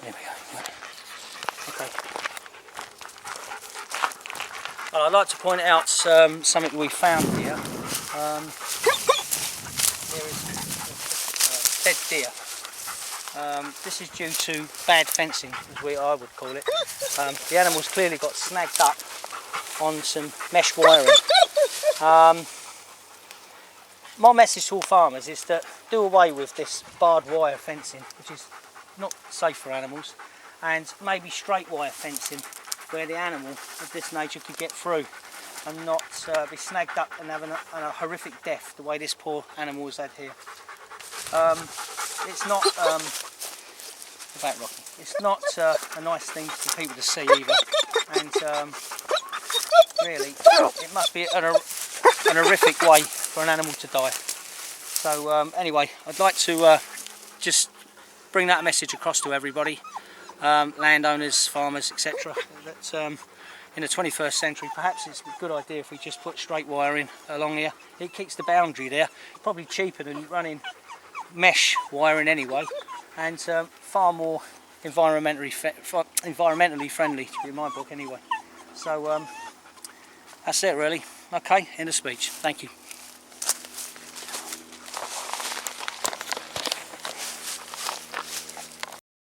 There we go. Okay. Well, I'd like to point out something we found here. There is dead deer. This is due to bad fencing, is I would call it. The animals clearly got snagged up on some mesh wiring. My message to all farmers is that do away with this barbed wire fencing, which is not safe for animals, and maybe straight wire fencing where the animal of this nature could get through and not be snagged up and have a horrific death the way this poor animal has had here. It's not it's not a nice thing for people to see either, and really it must be an horrific way for an animal to die. So anyway, I'd like to just bring that message across to everybody, landowners, farmers, etc. That in the 21st century, perhaps it's a good idea if we just put straight wiring along here. It keeps the boundary there. Probably cheaper than running mesh wiring anyway, and far more environmentally friendly, in my book anyway. So that's it really. Okay, end of speech. Thank you.